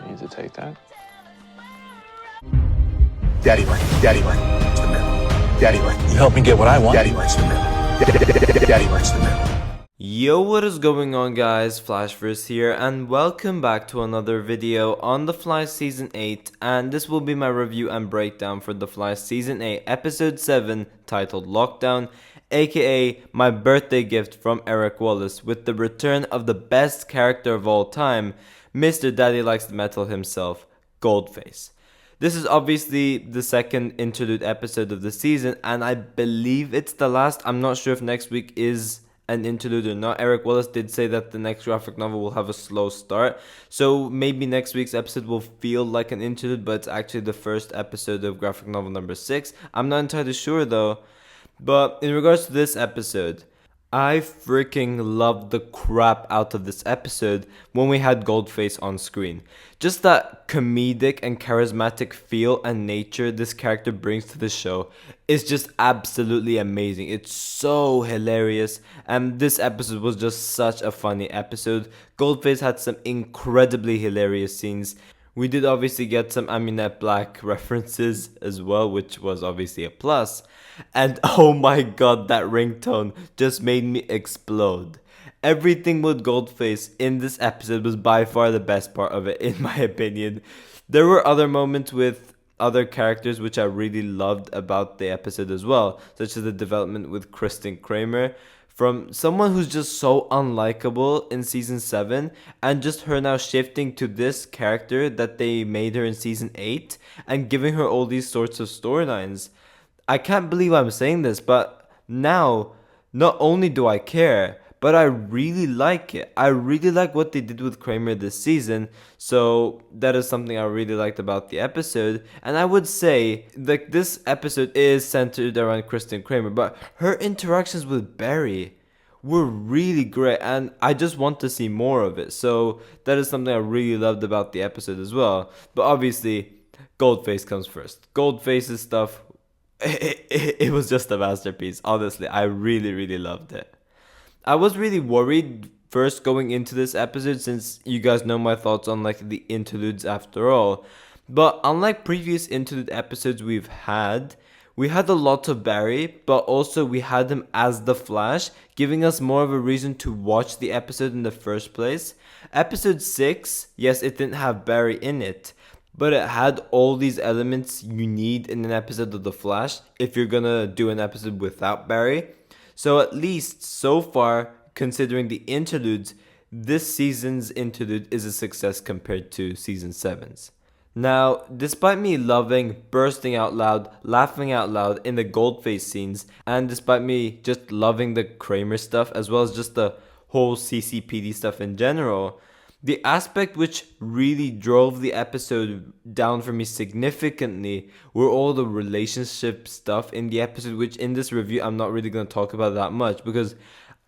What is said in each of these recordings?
you to take that. Daddy likes the middle. Daddy likes. You help me get what I want. Daddy likes the middle. Daddy likes the middle. Yo, what is going on, guys? Flashverse here, and welcome back to another video on The Fly Season 8, and this will be my review and breakdown for The Fly Season 8 Episode 7, titled Lockdown, aka my birthday gift from Eric Wallace, with the return of the best character of all time, Mr. Daddy Likes the Metal himself, Goldface. This is obviously the second interlude episode of the season, and I believe it's the last. I'm not sure if next week is an interlude or not. Eric Wallace did say that the next graphic novel will have a slow start, so maybe next week's episode will feel like an interlude, but it's actually the first episode of graphic novel number 6. I'm not entirely sure though. But in regards to this episode, I freaking loved the crap out of this episode when we had Goldface on screen. Just that comedic and charismatic feel and nature this character brings to the show is just absolutely amazing. It's so hilarious, and this episode was just such a funny episode. Goldface had some incredibly hilarious scenes. We did obviously get some Aminette Black references as well, which was obviously a plus. And oh my god, that ringtone just made me explode. Everything with Goldface in this episode was by far the best part of it, in my opinion. There were other moments with other characters which I really loved about the episode as well, such as the development with Kramer, from someone who's just so unlikable in season 7, and just her now shifting to this character that they made her in season 8 and giving her all these sorts of storylines. I can't believe I'm saying this, but now not only do I care, but I really like it. I really like what they did with Kramer this season, so that is something I really liked about the episode. And I would say like this episode is centered around Kramer, but her interactions with Barry were really great, and I just want to see more of it. So that is something I really loved about the episode as well. But obviously, Goldface comes first. Goldface's stuff, it was just a masterpiece. Honestly, I really loved it. I was really worried first going into this episode, since you guys know my thoughts on like the interludes after all. But unlike previous interlude episodes we had a lot of Barry, but also we had him as the Flash, giving us more of a reason to watch the episode in the first place. Episode 6, yes, it didn't have Barry in it, but it had all these elements you need in an episode of The Flash if you're gonna do an episode without Barry. So at least so far, considering the interludes, this season's interlude is a success compared to season 7's. Now, despite me loving bursting out loud, laughing out loud in the Goldface scenes, and despite me just loving the Kramer stuff as well as just the whole CCPD stuff in general, the aspect which really drove the episode down for me significantly were all the relationship stuff in the episode, which in this review I'm not really going to talk about that much because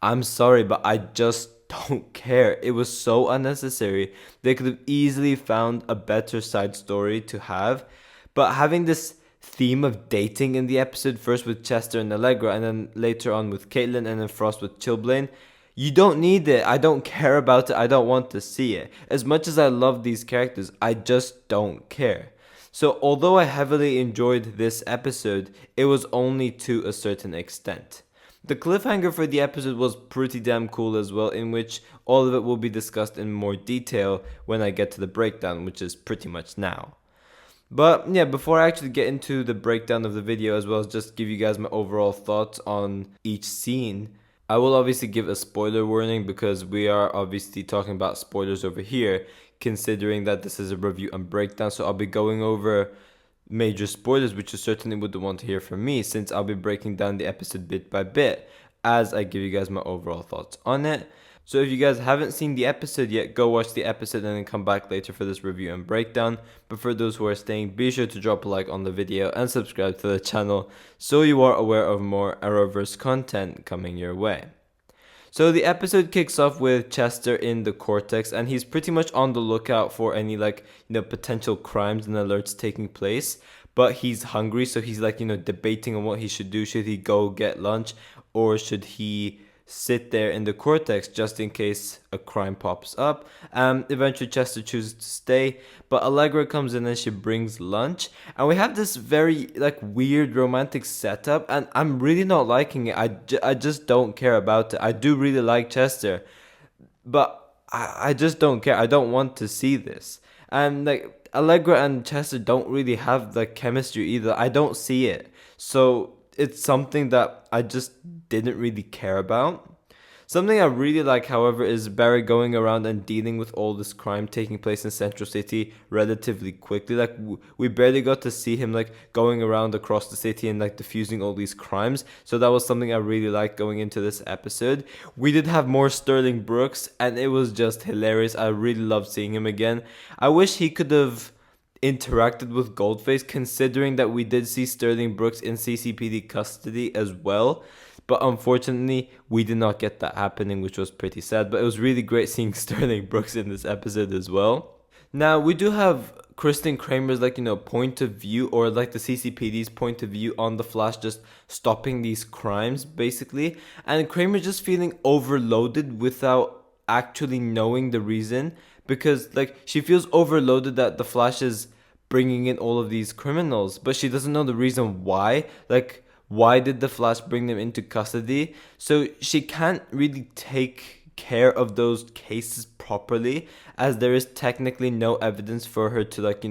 I'm sorry, but I just don't care. It was so unnecessary. They could have easily found a better side story to have, but having this theme of dating in the episode, first with Chester and Allegra, and then later on with Caitlin, and then Frost with Chilblain, you don't need it. I don't care about it. I don't want to see it. As much as I love these characters, I just don't care. So although I heavily enjoyed this episode, it was only to a certain extent. The cliffhanger for the episode was pretty damn cool as well, in which all of it will be discussed in more detail when I get to the breakdown, which is pretty much now. But yeah, before I actually get into the breakdown of the video, as well as just give you guys my overall thoughts on each scene, I will obviously give a spoiler warning because we are obviously talking about spoilers over here, considering that this is a review and breakdown. So I'll be going over major spoilers, which you certainly wouldn't want to hear from me, since I'll be breaking down the episode bit by bit as I give you guys my overall thoughts on it. So if you guys haven't seen the episode yet, go watch the episode and then come back later for this review and breakdown. But for those who are staying, be sure to drop a like on the video and subscribe to the channel so you are aware of more Arrowverse content coming your way. So the episode kicks off with Chester in the Cortex, and he's pretty much on the lookout for any potential crimes and alerts taking place. But he's hungry, so he's debating on what he should do. Should he go get lunch, or should he sit there in the cortex just in case a crime pops up. Eventually Chester chooses to stay, but Allegra comes in and she brings lunch, and we have this very like weird romantic setup, and I'm really not liking it. I just don't care about it. I do really like Chester, but I just don't care. I don't want to see this. And like Allegra and Chester don't really have the chemistry either. I don't see it. So it's something that I just didn't really care about. Something I really like, however, is Barry going around and dealing with all this crime taking place in Central City relatively quickly. Like, we barely got to see him, like, going around across the city and, like, diffusing all these crimes. So that was something I really liked going into this episode. We did have more Sterling Brooks, and it was just hilarious. I really loved seeing him again. I wish he could have interacted with Goldface, considering that we did see Sterling Brooks in CCPD custody as well. But unfortunately, we did not get that happening, which was pretty sad. But it was really great seeing Sterling Brooks in this episode as well. Now, we do have Kristen Kramer's, like, point of view, or like the CCPD's point of view on the Flash just stopping these crimes, basically. And Kramer just feeling overloaded without actually knowing the reason. Because, like, she feels overloaded that the Flash is bringing in all of these criminals. But she doesn't know the reason why. Like, why did the Flash bring them into custody? So she can't really take care of those cases properly, as there is technically no evidence for her to, like,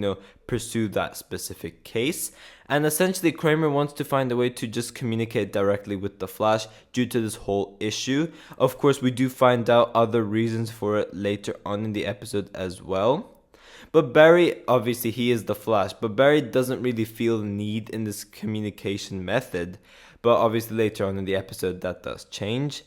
pursue that specific case. And essentially Kramer wants to find a way to just communicate directly with the Flash due to this whole issue. Of course, we do find out other reasons for it later on in the episode as well. But Barry, obviously, he is the Flash, but Barry doesn't really feel the need in this communication method. But obviously later on in the episode that does change.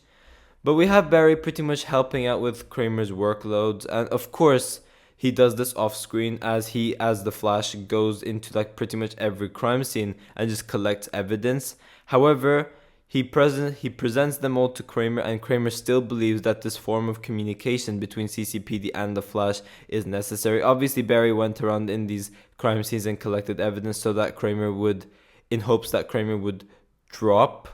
But we have Barry pretty much helping out with Kramer's workloads, and of course he does this off screen as he, as the Flash, goes into like pretty much every crime scene and just collects evidence. However, he presents them all to Kramer, and Kramer still believes that this form of communication between CCPD and the Flash is necessary. Obviously, Barry went around in these crime scenes and collected evidence so that Kramer would, in hopes that Kramer would drop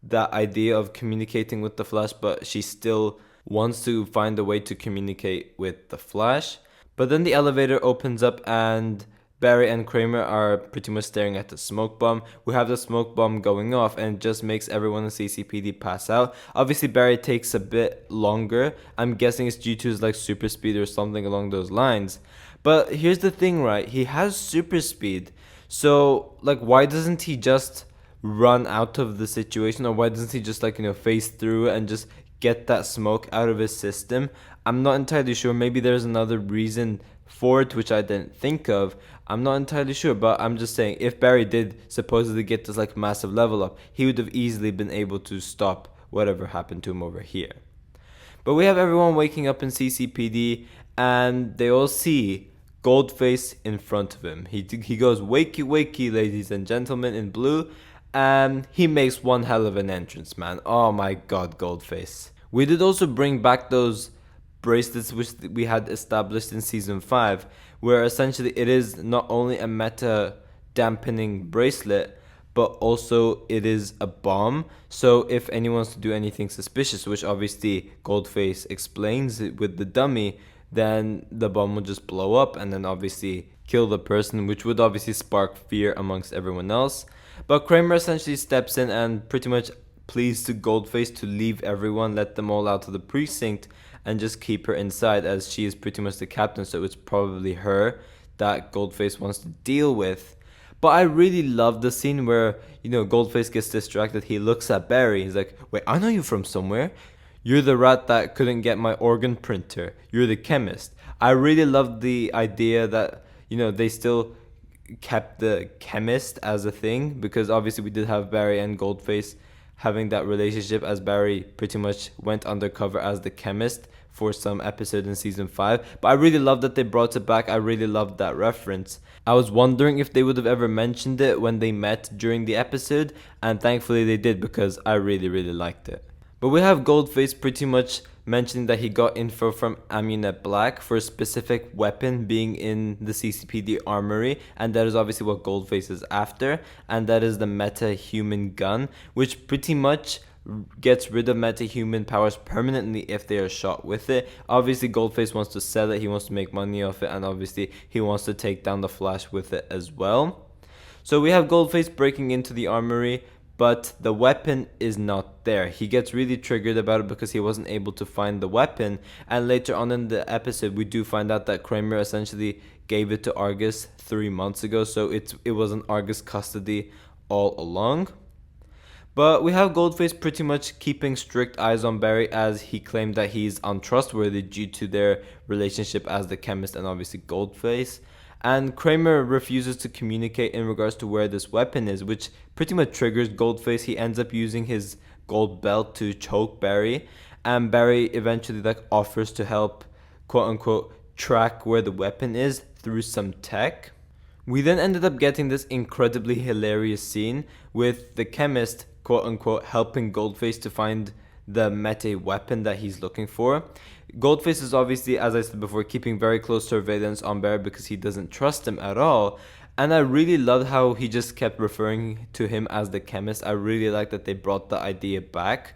that idea of communicating with the Flash, but she still wants to find a way to communicate with the Flash. But then the elevator opens up and Barry and Kramer are pretty much staring at the smoke bomb. We have the smoke bomb going off and it just makes everyone in CCPD pass out. Obviously, Barry takes a bit longer. I'm guessing it's due to his like super speed or something along those lines. But here's the thing, right? He has super speed. So, like, why doesn't he just run out of the situation? Or why doesn't he just, like, phase through and just get that smoke out of his system? I'm not entirely sure. Maybe there's another reason for it, which I didn't think of. I'm not entirely sure, but I'm just saying, if Barry did supposedly get this like massive level up, he would have easily been able to stop whatever happened to him over here. But we have everyone waking up in CCPD, and they all see Goldface in front of him. He goes, "Wakey, wakey, ladies and gentlemen," in blue, and he makes one hell of an entrance, man. Oh my god, Goldface. We did also bring back those bracelets which we had established in season 5, where essentially it is not only a meta dampening bracelet, but also it is a bomb. So if anyone wants to do anything suspicious, which obviously Goldface explains it with the dummy, then the bomb will just blow up and then obviously kill the person, which would obviously spark fear amongst everyone else. But Kramer essentially steps in and pretty much pleads to Goldface to leave everyone, let them all out of the precinct, and just keep her inside, as she is pretty much the captain, so it's probably her that Goldface wants to deal with. But I really love the scene where, Goldface gets distracted. He looks at Barry. He's like, "Wait, I know you from somewhere. You're the rat that couldn't get my organ printer. You're the chemist." I really love the idea that, they still kept the chemist as a thing, because obviously we did have Barry and Goldface having that relationship, as Barry pretty much went undercover as the chemist for some episode in season 5. But I really love that they brought it back. I really loved that reference. I was wondering if they would have ever mentioned it when they met during the episode, and thankfully they did, because I really, really liked it. But we have Goldface pretty much mentioning that he got info from Amunet Black for a specific weapon being in the CCPD armory, and that is obviously what Goldface is after, and that is the meta-human gun, which pretty much gets rid of metahuman powers permanently if they are shot with it. Obviously, Goldface wants to sell it, he wants to make money off it, and obviously he wants to take down the Flash with it as well. So we have Goldface breaking into the armory, but the weapon is not there. He gets really triggered about it because he wasn't able to find the weapon, and later on in the episode we do find out that Kramer essentially gave it to Argus 3 months ago, so it was in Argus custody all along. But we have Goldface pretty much keeping strict eyes on Barry, as he claimed that he's untrustworthy due to their relationship as the chemist and obviously Goldface. And Kramer refuses to communicate in regards to where this weapon is, which pretty much triggers Goldface. He ends up using his gold belt to choke Barry, and Barry eventually offers to help, quote unquote, track where the weapon is through some tech. We then ended up getting this incredibly hilarious scene with the chemist, quote unquote, helping Goldface to find the meta weapon that he's looking for. Goldface is obviously, as I said before, keeping very close surveillance on Barry because he doesn't trust him at all. And I really loved how he just kept referring to him as the chemist. I really like that they brought the idea back.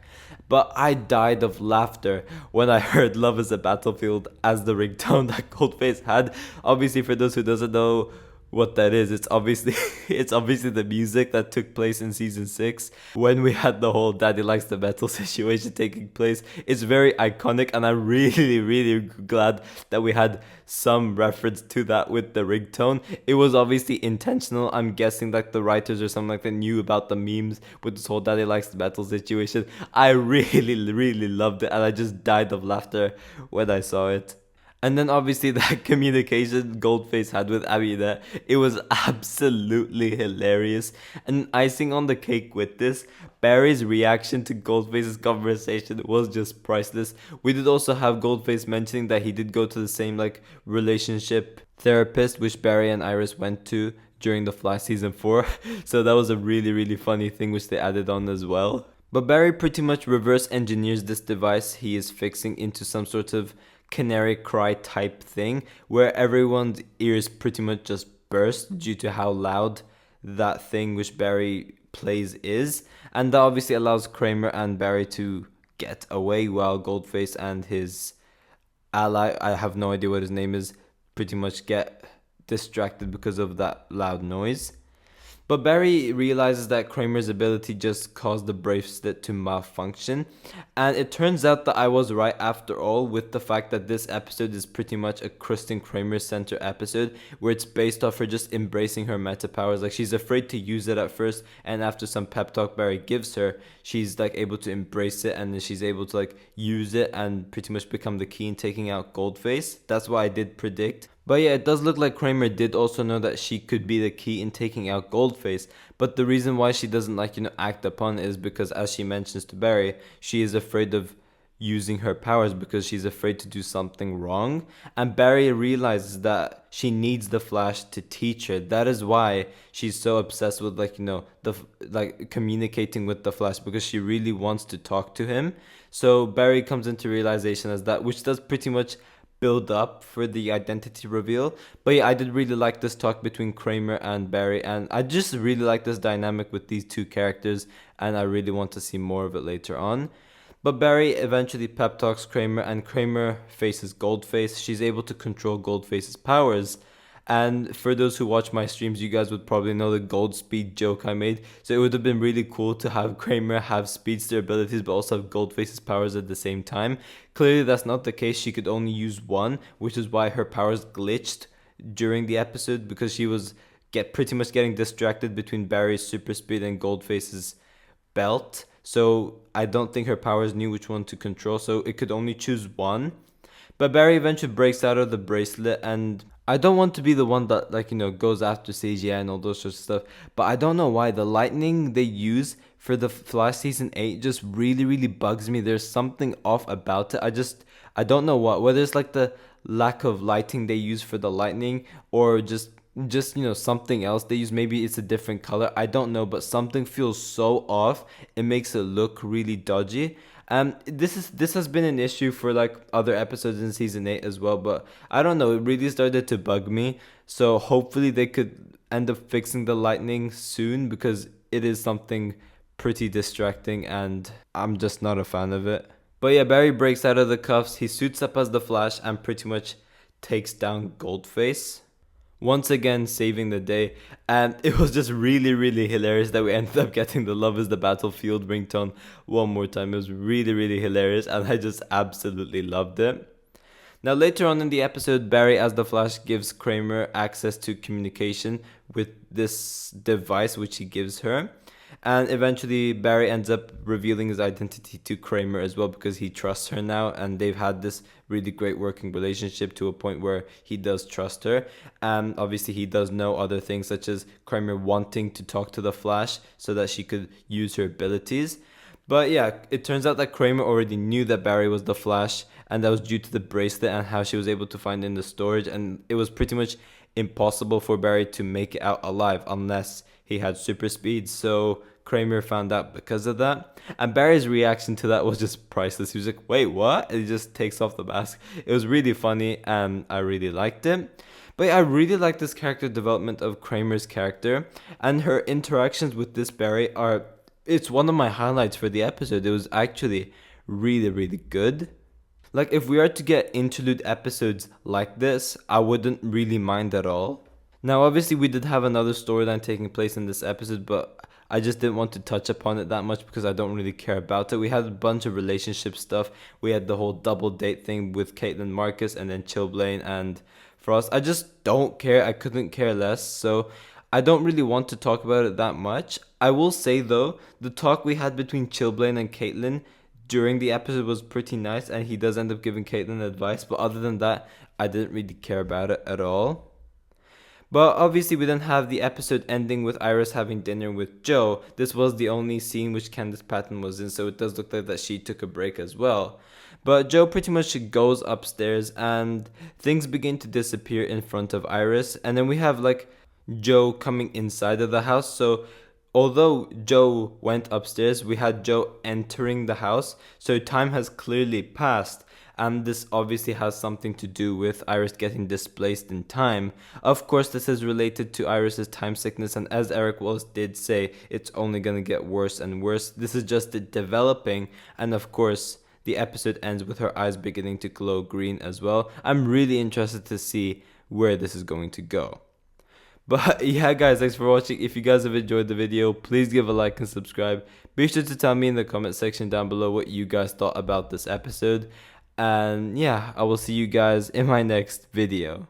But I died of laughter when I heard Love is a Battlefield as the ringtone that Goldface had. Obviously, for those who doesn't know what that is, it's obviously the music that took place in season 6 when we had the whole Daddy Likes the Metal situation taking place. It's very iconic, and I'm really glad that we had some reference to that with the ringtone. It was obviously intentional. I'm guessing that the writers or something like that knew about the memes with this whole Daddy Likes the Metal situation. I really loved it, and I just died of laughter when I saw it. And then obviously that communication Goldface had with Amina, it was absolutely hilarious. And icing on the cake with this, Barry's reaction to Goldface's conversation was just priceless. We did also have Goldface mentioning that he did go to the same relationship therapist which Barry and Iris went to during the Flash season 4. So that was a really funny thing which they added on as well. But Barry pretty much reverse engineers this device he is fixing into some sort of canary cry type thing where everyone's ears pretty much just burst due to how loud that thing which Barry plays is, and that obviously allows Kramer and Barry to get away while Goldface and his ally, I have no idea what his name is, pretty much get distracted because of that loud noise. But Barry realizes that Kramer's ability just caused the bracelet to malfunction, and it turns out that I was right after all with the fact that this episode is pretty much a Kristen Kramer center episode where it's based off her just embracing her meta powers. She's afraid to use it at first, and after some pep talk Barry gives her, she's able to embrace it, and then she's able to use it and pretty much become the key in taking out Goldface. That's what I did predict. But yeah, it does look like Kramer did also know that she could be the key in taking out Goldface. But the reason why she doesn't act upon it is because, as she mentions to Barry, she is afraid of using her powers because she's afraid to do something wrong. And Barry realizes that she needs the Flash to teach her. That is why she's so obsessed with communicating with the Flash, because she really wants to talk to him. So Barry comes into realization as that, which does pretty much build up for the identity reveal. But yeah, I did really like this talk between Kramer and Barry, and I just really like this dynamic with these two characters, and I really want to see more of it later on. But Barry eventually pep talks Kramer, and Kramer faces Goldface. She's able to control Goldface's powers. And for those who watch my streams, you guys would probably know the gold speed joke I made. So it would have been really cool to have Kramer have speedster abilities but also have Goldface's powers at the same time. Clearly that's not the case. She could only use one, which is why her powers glitched during the episode, because she was pretty much getting distracted between Barry's super speed and Goldface's belt. So I don't think her powers knew which one to control, so it could only choose one. But Barry eventually breaks out of the bracelet, and I don't want to be the one that goes after CGI and all those sorts of stuff, but I don't know why the lightning they use for the Flash season 8 just really bugs me. There's something off about it. I don't know what, whether it's the lack of lighting they use for the lightning, or just something else they use. Maybe it's a different color, I don't know, but something feels so off. It makes it look really dodgy. This has been an issue for other episodes in season 8 as well, but I don't know, it really started to bug me. So hopefully they could end up fixing the lightning soon, because it is something pretty distracting and I'm just not a fan of it. But yeah, Barry breaks out of the cuffs, he suits up as the Flash and pretty much takes down Goldface, once again saving the day. And it was just really hilarious that we ended up getting the Love is the Battlefield ringtone one more time. It was really hilarious and I just absolutely loved it. Now later on in the episode, Barry as the Flash gives Kramer access to communication with this device which he gives her. And eventually Barry ends up revealing his identity to Kramer as well because he trusts her now and they've had this really great working relationship to a point where he does trust her. And obviously he does know other things such as Kramer wanting to talk to the Flash so that she could use her abilities. But yeah, it turns out that Kramer already knew that Barry was the Flash and that was due to the bracelet and how she was able to find it in the storage, and it was pretty much impossible for Barry to make it out alive unless he had super speed. So Kramer found out because of that, and Barry's reaction to that was just priceless. He was like, wait, what? And he just takes off the mask. It was really funny and I really liked it. But yeah, I really like this character development of Kramer's character, and her interactions with this Barry it's one of my highlights for the episode. It was actually really good. Like, if we are to get interlude episodes like this, I wouldn't really mind at all. Now, obviously, we did have another storyline taking place in this episode, but I just didn't want to touch upon it that much because I don't really care about it. We had a bunch of relationship stuff. We had the whole double date thing with Caitlin Marcus and then Chillblaine and Frost. I just don't care. I couldn't care less. So I don't really want to talk about it that much. I will say, though, the talk we had between Chillblaine and Caitlin during the episode was pretty nice, and he does end up giving Caitlin advice, but other than that, I didn't really care about it at all. But obviously we then have the episode ending with Iris having dinner with Joe. This was the only scene which Candice Patton was in, so it does look like that she took a break as well. But Joe pretty much goes upstairs and things begin to disappear in front of Iris, and then we have like Joe coming inside of the house. So although Joe went upstairs, we had Joe entering the house, so time has clearly passed, and this obviously has something to do with Iris getting displaced in time. Of course, this is related to Iris's time sickness, and as Eric Wells did say, it's only going to get worse and worse. This is just it developing, and of course, the episode ends with her eyes beginning to glow green as well. I'm really interested to see where this is going to go. But yeah guys, thanks for watching. If you guys have enjoyed the video, please give a like and subscribe. Be sure to tell me in the comment section down below what you guys thought about this episode. And yeah, I will see you guys in my next video.